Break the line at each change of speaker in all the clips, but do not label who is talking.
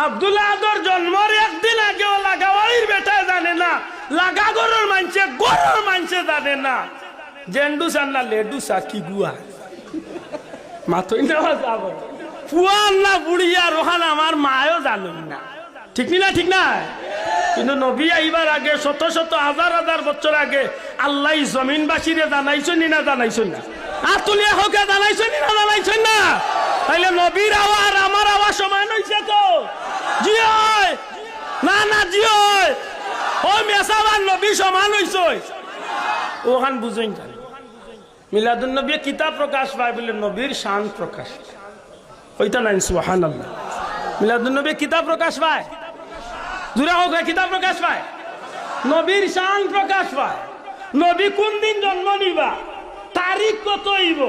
আব্দুল আদর জন্মের একদিন আগেও লাগাওয়ালির বেটা জানে না, লাগা গরুর মানছে গরুর মানছে জানে না। জেন্ডু সার না লেডু সা কি গুয়া মাথই নেওয়া যাব ফুয়ান না বুড়িয়া রোহান আমার মায়ও জানুন না। ঠিক না ঠিক না? কিন্তু নবী আইবার আগে শত শত হাজার হাজার বছর আগে আল্লাহ জমিনবাসীরে জানাইছেন না জানাইছেন না? আর তুলিয়া হোকে জানাইছেন না জানাইছেন না? তাইলে নবীর আওয়াজ আমার আওয়াজ সমান হইছে তো? জি হয় না না জি হয় ও মেসাবার নবী সমান হইছে ওখান বুঝেন জানি। মিলাদুন নবী কিতাব প্রকাশ পায় বলে নবীর শান প্রকাশ হইতা নাই সুবহানাল্লাহ। মিলাদুন নবী কিতাব প্রকাশ পায়, জুরা হোক কিতাব প্রকাশ পায়, নবীর শান প্রকাশ পায়। নবী কোন দিন জন্ম নিবা, তারিখ কত হইব,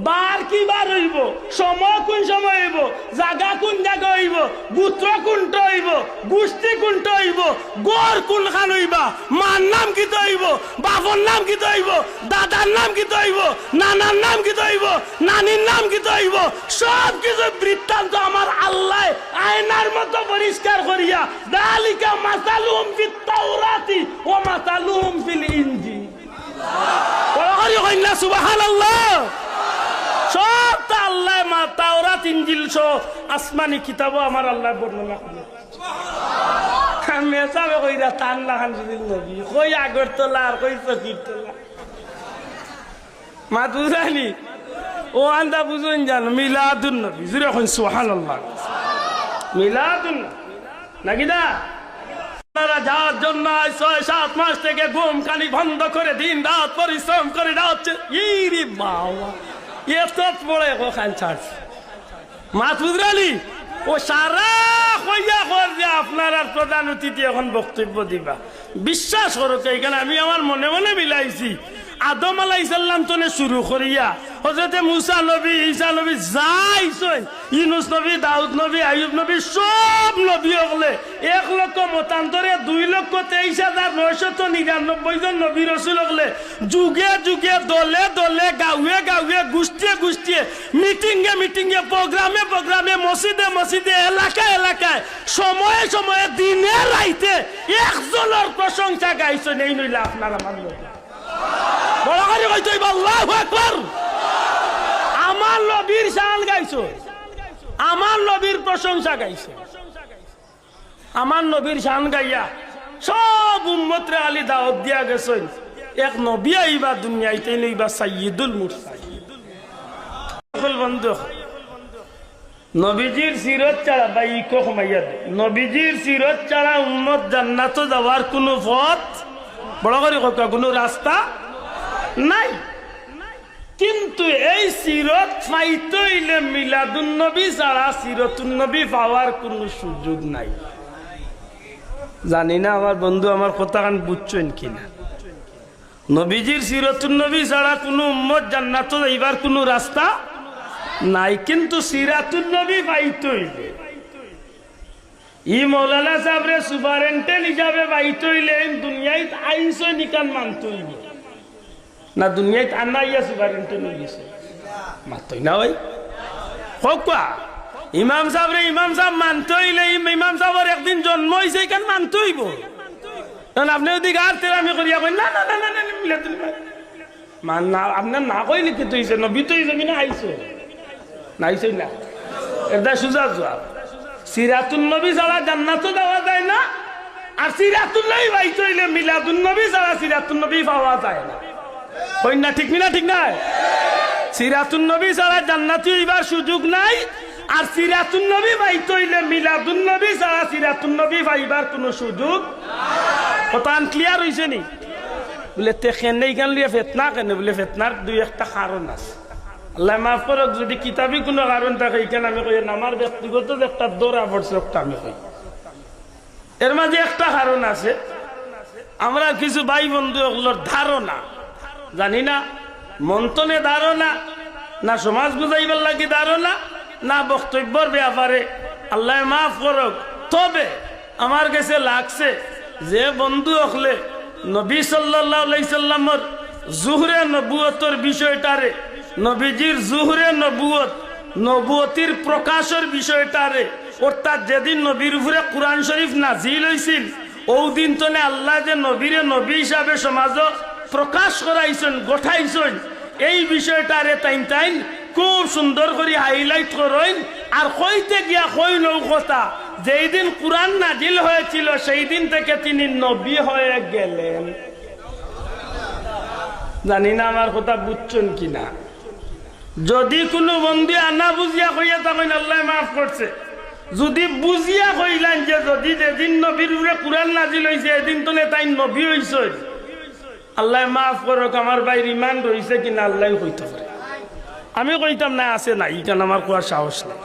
বার কি বার হইব, সময় কোন সময় হইব, জায়গা কোন জায়গা হইব, গোত্র কোনটা হইব, গোষ্ঠী কোনটা হইব, গড় কোনখান হইবা, মার নাম কি হইব, বাবার নাম কি হইব, দাদার নাম কি হইব, নানার নাম কি হইব, নানির নাম কি হইব, সব কিছু বৃত্তান্ত আমার আল্লাহ আয়নার মতো পরিষ্কার করিয়া দালিকা মাসালুহুম ফিত তাওরাতি ওয়া মাসালুহুম ফিল ইনজিল। সুবহানাল্লাহ। সব তা আল্লাহ মা তাওরাত ইনজিল সহ আসমানি কিতাবও আমার আল্লাহ বর্ণনা করে। মেসাবে কইরা তান লাগান যদি নবী কই আগরতলা আর কই চকিরতলা মা বুঝানি ও আন্দা বুঝুন জানো মিলাদুন নবী জুরে কই সুবহানাল্লাহ। মিলাদুন নাকি না? যাওয়ার জন্য ৬-৭ মাস থেকে ঘুম কানি বন্ধ করে দিন রাত পরিশ্রম করে যাচ্ছে। ইরি বাবা এত পড়ে ওখান ছাড়ছে মাহফুজ আলী ও সারা কইয়া কর যে আপনার আর প্রধান অতিথি এখন বক্তব্য দিবা। বিশ্বাস করো এইখানে আমি আমার মনে মনে মিলাইছি আদম আলাইহিস সালাম তনে শুরু করিয়া হযরতে মুসা নবী, ঈসা নবী যাইছেন, ইউনূস নবী, দাউদ নবী, আইয়ুব নবী, সব নবী হলে ১ লক্ষ মতান্তরে ২,২৩,৯৯৯ জন নবী রাসূল হলে যুগে যুগে দলে দলে গাঁয়ে গাঁয়ে গোষ্ঠীয়ে গোষ্ঠীয়ে মিটিংয়ে মিটিংয়ে প্রোগ্রামে প্রোগ্রামে মসজিদে মসজিদে এলাকায় এলাকায় সময়ে সময়ে দিনে রাইতে একজনের প্রশংসা গাইছেন। এই নইলে আপনার আমার লোক বড় করে কইতে হইব আল্লাহু আকবার। আমার নবীর শান গাইছো, আমার নবীর প্রশংসা গাইছো, আমার নবীর শান গাইয়া সব উম্মতরে আলী দাওয়াত দিয়া গেছেন। এক নবী আইবা দুনিয়াইতে নইবা সাইয়্যিদুল মুরসালিন। বন্ধু নবীজির সিরত ছাড়া বা ইকো কমাইয়া দে, নবীজির সিরত ছাড়া উম্মত জান্নাতে যাওয়ার কোনো পথ বড় করে কোনো রাস্তা নাই। কিন্তু এই সিরত পাইতে হইলে মিলাদুন নবী ছাড়া সিরতুন নবী পাওয়ার কোনো সুযোগ নাই। জানি না আমার বন্ধু আমার কথাখান বুঝছেন কিনা? নবীজির সিরতুন নবী ছাড়া কোনো উম্মত জান্নাতে যাইবার কোনো রাস্তা নাই। কিন্তু সিরাতুন নবী পাইতে হইলে ই মৌলানা সাহেবরে সুপারেন্টেন্ট হিসাবে পাইতে হইলে দুনিয়ায় আইনসই নিকান মানতে হইব না? দুনিয়ায় আনা ইয়া সুপারেন্টেন্ট হয়ে গেছে মানতই না ভাই হোক। ইমাম সাহেবরে ইমাম সাহেব মানতে হইলে ইমাম সাহেবের একদিন জন্ম হয়েছে এখান মানতে হইব। কারণ আপনি যদি গার তেরামি করিয়া কই না না না না মান না আপনার না কই লিখিত হয়েছে নবী তো জমিনে আইছে না আইছে না? এটা সুজা জবাব। সিরাতুন নবী ছাড়া জান্নাতে যাওয়া যায় না, আর সিরাতুন নবী পাইতে হইলে মিলাদুন নবী ছাড়া সিরাতুন নবী পাওয়া যায় না। হই না? ঠিক না? ঠিক না? সিরাতুন নবী ছাড়া জান্নাতে হইবার সুযোগ নাই, আর সিরাতুন নবী পাইতে হইলে মিলাদুন নবী ছাড়া সিরাতুন নবী পাইবার কোনো সুযোগ। কথা ক্লিয়ার হইছে নি? বলে তেখেন এইখান লিয়ে ফেতনা কেন? বলে ফেতনার ২-১টা কারণ আছে। আল্লাহ মাফ করক যদি কিতাবি কোনো কারণ থাকে এখানে আমি কই আমার ব্যক্তিগত একটা দৌড়া পড়ছে একটা আমি কই। এর মাঝে একটা কারণ আছে, আমরা কিছু ভাই বন্ধু ওগুলোর ধারণা জানি না, মন্থনে ধারণা না, সমাজ বুঝাইবার লাগি ধারণা না, বক্তব্যর ব্যাপারে আল্লাহ মাফ করক। তবে আমার কাছে লাগছে যে বন্ধু হলে নবী সাল্লাল্লাহু আলাইহি সাল্লামের জুহরে নবুয়তের বিষয়টারে, নবীজির জুহরে নবুয়ত নবুয়তির প্রকাশের বিষয়টারে অর্থাৎ যেদিন নবীর উপরে কোরআন শরীফ নাজিল হয়েছিল ওই দিন তো আল্লাহ যে নবীরে নবী হিসাবে সমাজ প্রকাশ করাইছেন গঠাইছেন এই বিষয়টারে তাইন খুব সুন্দর করে হাইলাইট করেন আর কইতে গিয়া কই নৌকতা যেই দিন কোরআন নাজিল হয়েছিল সেই দিন থেকে তিনি নবী হয়ে গেলেন। জানি না আমার কথা বুঝছেন কিনা। যদি কোনো বন্ধু আনা বুঝিয়া কইয়া তখন আল্লাহ মাফ করছে, যদি বুঝিয়া কইলেন যে যদি যেদিন নবীর উপরে কোরআন নাজিল হয়েছে এদিন তো তাই নবী হয়েছে, আল্লাহ মাফ করুক আমার ভাইয়ের ইমান রয়েছে কিনা আল্লাহ কইতে পারে। আমি কইতাম না আছে না, ইখান আমার কোয়ার সাহস নেই,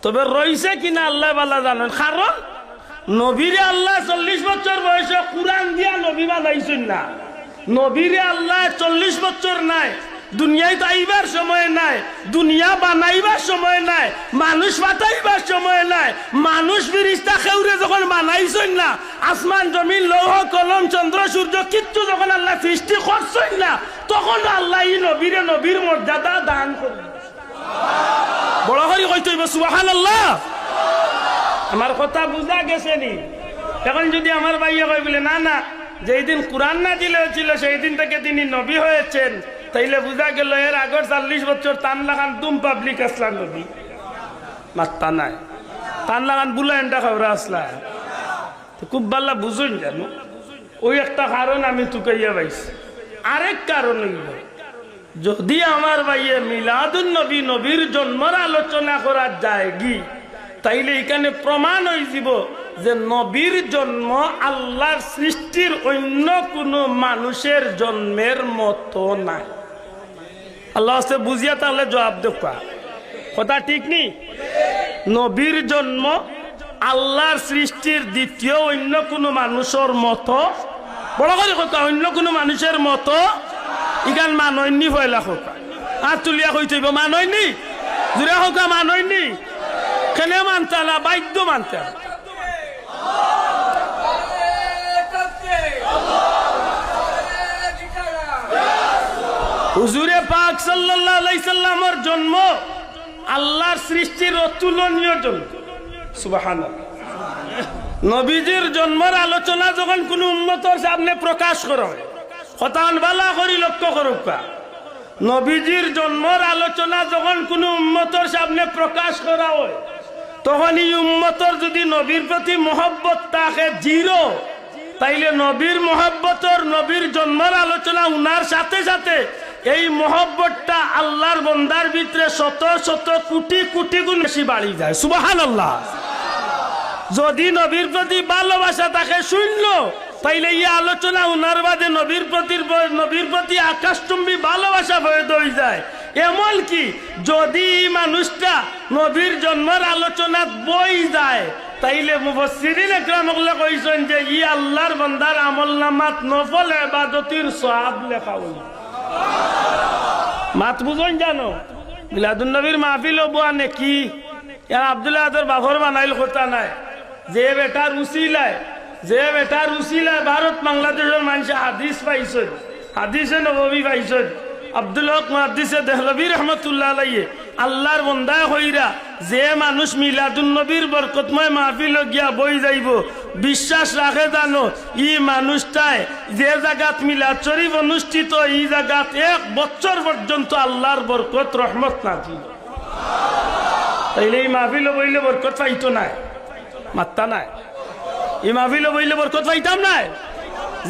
তবে রয়েছে কিনা আল্লাহ বালা জানেন। কারণ নবীরে আল্লাহ 40 বছর বয়সে কোরআন দিয়া নবী বানাইছেন না। নবীরে আল্লাহ 40 বছর নাই, দুনিয়ায় আইবার সময় নাই, দুনিয়া বানাইবার সময় নাই, মানুষ বাতাইবার সময় নাই। মানুষ ফিরিস্তা খেউরে যখন বানাইছেন না, আসমান জমিন লৌহ কলম চন্দ্র সূর্য কিচ্ছু যখন আল্লাহ সৃষ্টি করছেন না, তখন আল্লাহ এই নবীরে নবীর মর্যাদা দান করলেন। বড় হরি কইতে হইব সুবহানাল্লাহ। আমার কথা বুঝা গেছে নি? এখন যদি আমার ভাইয়া কই বলে না না যেই দিন কোরআন নাজিল হয়েছিল সেই দিন থেকে তিনি নবী হয়েছেন, তাইলে বুঝা গেল এর আগের 40 বছর তান লাগান তুম পাবলিক আসলা নবী মাত্তা নাই, তান লাগান বুলাইনটা খবরা আসলা। খুব ভালো বুঝুন জানো, ওই একটা কারণ আমি তুকাইয়া পাইছি। আরেক কারণ হইল যদি আমার ভাইয়ে মিলাদুন নবী নবীর জন্মের আলোচনা করা যায় গি, তাইলে এখানে প্রমাণ হয়ে যাব যে নবীর জন্ম আল্লাহর সৃষ্টির অন্য কোনো মানুষের জন্মের মতো নাই। আল্লাহ আছে বুঝিয়া তাহলে জবাব দেখা কথা ঠিক নেই। নবীর জন্ম আল্লাহর সৃষ্টির দ্বিতীয় অন্য কোনো মানুষের মতো, বড় করে কথা অন্য কোনো মানুষের মতো ইগান মানয়নি পয়লা হোকা আর তুলিয়া কই থইব মানয়নি জুড়ে হোকা মানয়নি কেনে মানতা না বাধ্য মানতে। হুজুরে পাক সাল্লাল্লাহু আলাইহি সাল্লামের জন্ম আল্লাহর সৃষ্টির অতুলনীয় জন্ম। সুবহানাল্লাহ। নবীজির জন্মের আলোচনা যখন কোন উম্মতের সামনে প্রকাশ করা হয়, কথান বালা করি লক্ষ্য করুক, নবীজির জন্মের আলোচনা যখন কোন উম্মতের সামনে প্রকাশ করা হয় তখন এই উম্মতের যদি নবীর প্রতি মহব্বত থাকে জিরো, তাইলে নবীর মহব্বতর নবীর জন্মের আলোচনা উনার সাথে সাথে এই মহব্বতটা আল্লাহর বন্দার ভিতরে শত শত কোটি কোটি গুণ বেশি বাড়ি যায়। সুবহানাল্লাহ। যদি নবীর প্রতি ভালোবাসা থাকে শূন্য, তাইলে এই আলোচনা উনার বাদে নবীর প্রতি আকাশচুম্বী ভালোবাসা হয়ে যায়। এমন কি যদি মানুষটা নবীর জন্মের আলোচনা বই যায়, তাইলে মুফাসসিরিন ইকরামুল্লাহ কইছেন যে ই আল্লাহর বান্দার আমলনামাত নফল ইবাদতির সওয়াব লেখা হই। মাত বুঝুন জানো মিলাদুন নবীর মাহফিল বুয়া নেকি ইয়ার আব্দুল্লাহ আদর বাফর বানাইল কথা নাই, যে বেটার উসিলায় ভারত বাংলাদেশের মানুষ হাদিস পাইছেন, হাদিসে নববী পাইছেন। আব্দুল হক মুহাদ্দিসে দেহলভী রহমতুল্লাহ আলাইহি আল্লাহর বন্দা হইরা যে মানুষ মিলাদুন নবীর বরকতময় মাহফিল গিয়া বই যাইব, বিশ্বাস রাখে জানো ই মানুষটাই যে জায়গাত মিলাদ শরীফ অনুষ্ঠিত এই জায়গাত 1 বছর পর্যন্ত আল্লাহর বরকত রহমত নাজিল। তাইলে এই মাহফিল বইলে বরকত পাইতো নাই, মাত্তা নাই। এই মাহফিল বইলে বরকত পাইতাম নাই।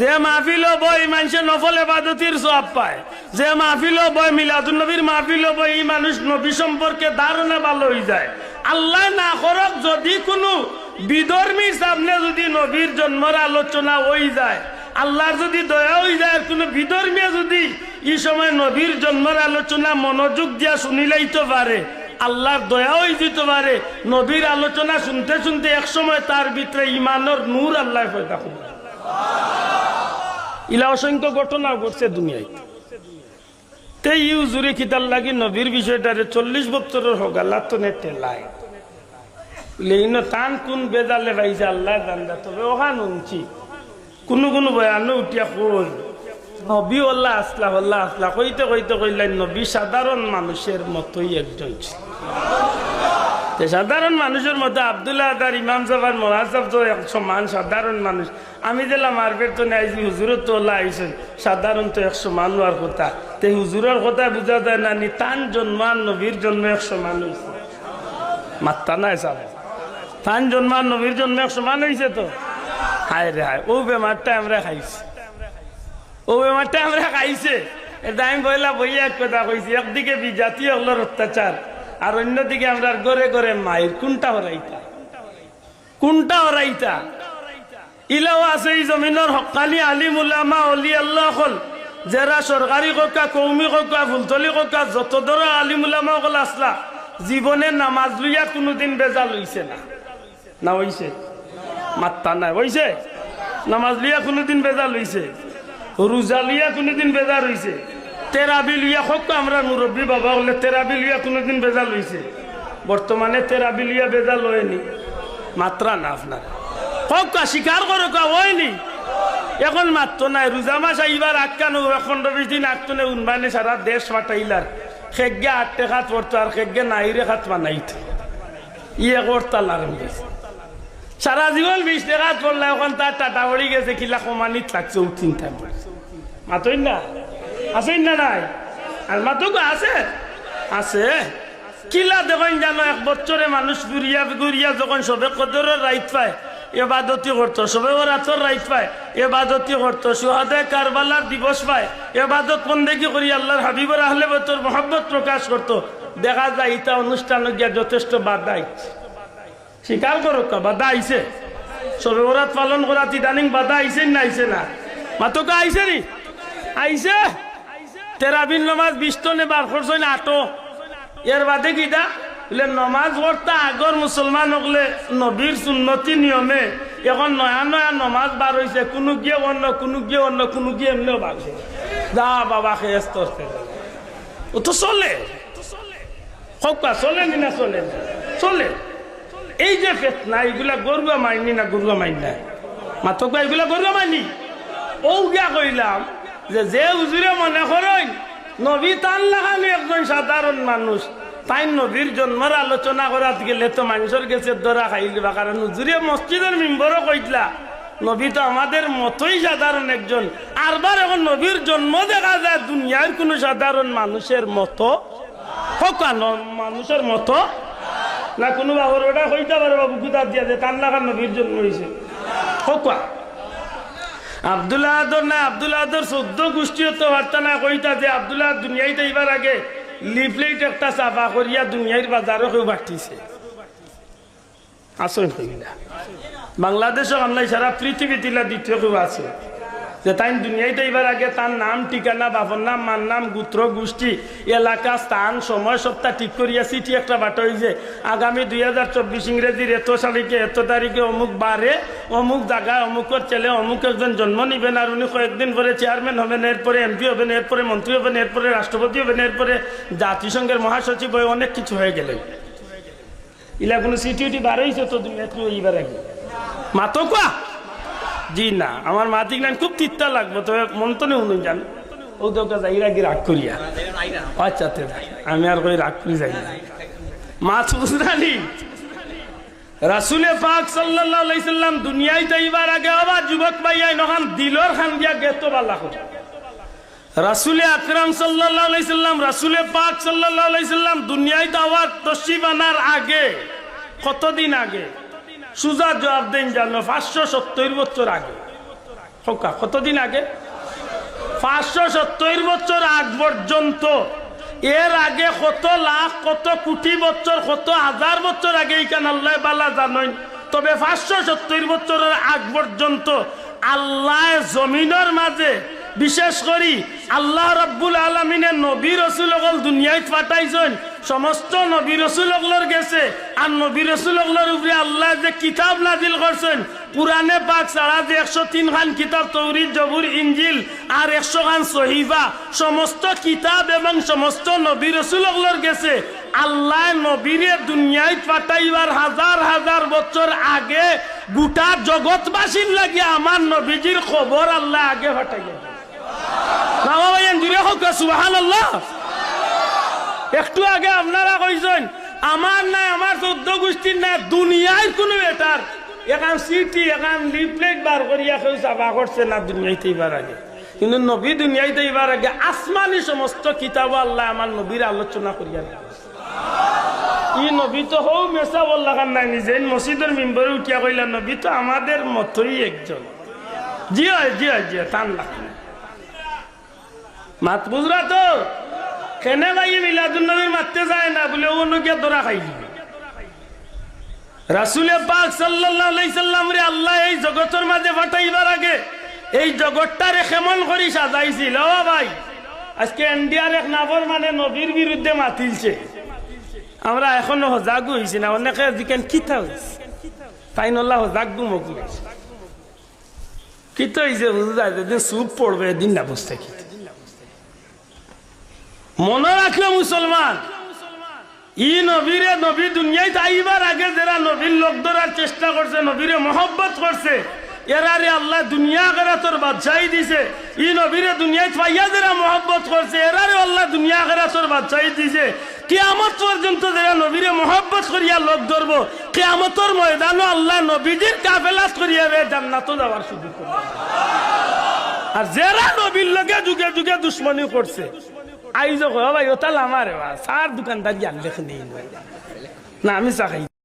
যে মাহফিল বই মানুষে নফল ইবাদতির সওয়াব পায়, যে মাহফিল বই মিলাদুন নবীর মাহফিল বই এই মানুষ নবী সম্পর্কে ধারণা ভালো হয়ে যায়। আল্লাহ না করক যদি কোনো বিধর্মীর সামনে যদি নবীর জন্মের আলোচনা হয়ে যায়, আল্লাহর যদি দয়া হয়ে যায়, কোনো বিধর্মী যদি এই সময় নবীর জন্মের আলোচনা মনোযোগ দিয়া শুনিলাইতে পারে, আল্লাহর দয়া হয়ে যেতে পারে। নবীর আলোচনা শুনতে শুনতে এক সময় তার ভিতরে ইমানের নূর আল্লাহ পয়দা করবে। ইলা অসংখ্য ঘটনা ঘটছে দুনিয়ায়। তে ইউ জুড়ে খিতাল লাগি নবীর বিষয়টারে 40 বছরের হোক আল্লাহ তো নেতে লাই লেইন টান কোন বেজালে পাইছে আল্লাহ জানদা। তবে ওখান উঞ্চি কোনো কোনো বয়ানো উঠিয়া কই নবী আল্লাহ আসলা কইতে কইলেন নবী সাধারণ মানুষের মতোই একজন ছিল। সাধারণ মানুষের মধ্যে আব্দুল্লাহ আর ইমাম সাহেব মহাসাব তো এক সমান সাধারণ মানুষ। আমি দিলাম মারপেট তো আইসি হুজুরের তো আইসেন সাধারণ তো 100 মান হওয়ার কথা। তে হুজুরের কথা বোঝা যায় না নি তান জন্মান নবীর জন্ম 100 মান হয়েছে। মাত্তা নাই সাহেব তান জন্মান নবীর জন্ম 100 মান হয়েছে তো। হায় রে হায়, ও বেমারটা আমরা খাইছি, ও বেমারটা আমরা খাইছে। এটা আমি বইলা বইয়া এক কথা কইছি, একদিকে বিজাতীয় হলোর অত্যাচার আর অন্যদিকে আমরা গড়ে গড়ে মায়ের কোনটা হরাইতা, কোনটা হরাইতা। ইলাও আছে এই জমিনের হকানি আলিম উলামা অলি আল্লাহ হল, যারা সরকারি কক্কা কৌমি কক্কা ফুলতলি কক্কা যত ধর আলিম উলামা হল আসলা, জীবনে নামাজ লইয়া কোনোদিন বেজাল হইছে না। না হইছে? মাত্তা নাই হইছে? নামাজ লইয়া কোনোদিন বেজাল হইছে? রোজা লইয়া কোনোদিন বেজার হইছে? তেরাবি লইয়া হোক আমরা মুরব্বী বাবা হলে তেরাবি লইয়া কোনোদিন বেজাল হইছে? বর্তমানে তেরাবি লইয়া বেজাল হয়নি। মাত্রা না আপনার হোক স্বীকার করো হয়নি। এখন মাত্র নাই। রোজা মাস এইবার আটকানো 15-20 দিন আটকানো উনবানে সারা দেশ ফাটাইলার খেগে 8 টাকা পড়তো আর খেগে নাইরে খাত বানাইত ইয়ে করতাল আরম্ভ সারা জীবন 20 টাকা পড়লা। এখন তার টাটা পড়ি গেছে কিলা কমানিত লাগছে চিন্তা মাতই না আসেন না নাই আর মাতুক আছে আছে কিলা দেখেন জানো 1 বছরে মানুষ ঘুরিয়া ঘুরিয়া যখন সবে কদরের রাইত পায় এবাদতি করতো, সবে রাতর রাইত পায় এবাদতি করতো, সুহাদে কারবালার দিবস পায় এবাদত বন্দেগী করি আল্লাহর হাবিবর আহলে বতর মহব্বত প্রকাশ করতো। দেখা যায় ইটা অনুষ্ঠান গিয়া যথেষ্ট বাধা আইছে। স্বীকার করো বাধা আইছে? সবে বরাত পালন করা ইদানিং বাধা আইছে না আইছে না? মাতকা আইছে নি? আইছে। তেরাবিন নমাজ 20 টনে বার করছে না 8। এর বাদে কিটা বলে নমাজ পড়তা আগর মুসলমান হলে নবীর সুন্নতি নিয়মে এখন নয়া নয়া নমাজ বার হয়েছে। কোনো গিয়ে অন্য, কোনো গিয়ে অন্য, কোনো গিয়ে এমনিও বাড়ছে। যা বাবা খেয়ে করতে ও তো চলে হকা চলে নি না চলে চলে। এই যে ফেতনা এগুলা গরুয়া মাইনি না গরুয়া মাইন না মাতকা এগুলা গরুয়া মাইনি। ও গিয়া কইলাম যে হুজুরে মনে করেন নবী তান লাগানো একজন সাধারণ মানুষ, তাই নবীর জন্মের আলোচনা করাত গেলে তো মানুষের গেছে ধরা খাই দিবা। কারণ হুজুরে মসজিদের মেম্বরও কইতলা নবী তো আমাদের মতোই সাধারণ একজন। আরবার এখন নবীর জন্ম দেখা যায় দুনিয়ার কোন সাধারণ মানুষের মতো মানুষের মতো না। কোনো বাবুর ওটা কইতে পারে বাবু গুদা দিয়া যে তান লাগার নবীর জন্ম হয়েছে হকা। আব্দুল্লাহ আদর না আব্দুল্লাহ আদর 14 গোষ্ঠীও তো বার্তা না কইতা যে আব্দুল্লাহ দুনিয়াইতে এইবার আগে লিফলেট একটা চাপা করিয়া দুনিয়ার বাজারও কেউ বাড়তিছে। আসুন কইলা বাংলাদেশও আমরা সারা পৃথিবী তিলা দ্বিতীয় কেউ আছে যে তাই দুনিয়াইতে এইবার আগে তার নাম ঠিকানা বাপর নাম মার নাম গোত্র গোষ্ঠী এলাকা স্থান সময় সপ্তাহ ঠিক করিয়া চিঠি একটা বাটা হয়েছে আগামী 2024 ইংরেজির এত সালিকে এত তারিখে অমুক বারে অমুক জায়গায় অমুকের ছেলে অমুক একজন জন্ম নিবেন আর উনি কয়েকদিন পরে চেয়ারম্যান হবেন, এরপরে এমপি হবেন, এরপরে মন্ত্রী হবেন, এরপরে রাষ্ট্রপতি হবেন, এরপরে জাতিসংঘের মহাসচিব হয়ে অনেক কিছু হয়ে গেলেন। ইলা কোনো চিঠি উঠি বার হয়েছে তো দুনিয়াতে এইবার আগে মাতো কোয়া জি না। আমার মাতিক লাইন খুব তিত্তা লাগবো তবে মন তো নেই উনি জান ও তো যাই রাখি রাগ করিয়া আচ্ছা আমি আর কই রাগ করি যাই না মাছ বুঝলি রাসূলে পাক সাল্লাল্লাহু আলাইহি সাল্লাম দুনিয়ায় যাইবার আগে আবার যুবক ভাইয়াই নখান দিলর খান দিয়া গেতো বালা করে রাসূলে আকরাম সাল্লাল্লাহু আলাইহি সাল্লাম রাসূলে পাক সাল্লাল্লাহু আলাইহি সাল্লাম দুনিয়ায় দাওয়াত তশরিফ আনার আগে কতদিন আগে সুজা জবাব দেন জানো 570 বছর আগে হকা কতদিন আগে 570 বছর আগ পর্যন্ত। এর আগে কত লাখ কত কোটি বছর কত হাজার বছর আগে এইখান আল্লাহ বালা জানেন। তবে 570 বছরের আগ পর্যন্ত আল্লাহ জমিনের মাঝে বিশেষ করি আল্লাহ রাব্বুল আলামিনের নবী রাসূল সকল দুনিয়ায় পাঠাইছেন। সমস্ত নবী রাসূল সকলের গেছে আর নবী রাসূল সকলের উপরে আল্লাহ যে কিতাব নাজিল করছেন কুরআনে পাক ছাড়া যে 103 খান কিতাব তৌরাত জবুর ইনজিল আর 100 খান সহিফা সমস্ত কিতাব এবং সমস্ত নবী রাসূল সকলের গেছে। আল্লাহ নবীরে দুনিয়ায় পাঠাইবার হাজার হাজার বছর আগে গোটা জগৎবাসীর লাগে আমার নবীজির খবর আল্লাহ আগে পাঠাইয়া সুবহানাল্লাহ। একটু আগে আপনারা কইছেন আমার নাই, আমার 14 গোষ্ঠীর না, দুনিয়ার কোনো বেটার এখান সিটি এখান লিফলেট বার করিয়া কেউ চাপা করছে না দুনিয়াইতে এবার আগে। কিন্তু নবী দুনিয়াইতে এবার আগে আসমানি সমস্ত কিতাব আল্লাহ আমার নবীর আলোচনা করিয়া ই নবী তো হৌ মেসা বললাম নাই, নিজে মসজিদের মেম্বারে উঠিয়া কইলা নবী তো আমাদের মতই একজন। জি হয় জি হয় জি হয়, টান লাগে মাত বুঝরা তো কেনে ভাই মিলাদুল নবীর মারতে যায় না বলে অন্য গিয়া ধরা খাই দিবে। রাসূলে পাক সাল্লাল্লাহু আলাইহি সাল্লাম রে আল্লাহ এই জগতের মাঝে পাঠাইবার আগে এই জগৎটারে কেমন করে সাজাইছিল। ও ভাই আজকে ইন্ডিয়ার এক নাফর মানে নবীর বিরুদ্ধে মাতিলছে, আমরা এখনো হজাগু হয়েছি না। অনেকে জিকেন কিতা হয়েছে তাইনল্লাহ হজাগু মগু কিতা হয়েছে বুঝা যেদিন সুপ পড়বে এদিন না বুঝতে কি মনে রাখলো মুসলমান। ই নবীরে নবী দুনিয়ায় আইবার আগে যারা নবীর লোক ধরার চেষ্টা করছে, নবীরে মহব্বত করছে, এরারে আল্লাহ দুনিয়া আখিরাতের বাদশাহী দিছে। ই নবীরে দুনিয়ায় পাইয়া যারা মহব্বত করছে, এরারে আল্লাহ দুনিয়া আখিরাতের বাদশাহী দিছে। কিয়ামত পর্যন্ত যারা নবীরে মহব্বত করিয়া লোক ধরবো, কিয়ামতের ময়দানে আল্লাহ নবীজির কাফেলাত করিয়া জান্নাতে যাওয়ার সুযোগ করবে। আর যারা নবীর লগে যুগে যুগে দুশ্মনী করছে, আইজ ভাই ওতাল আমার সার দোকানদার জানলে নেই না, আমি চা খাই।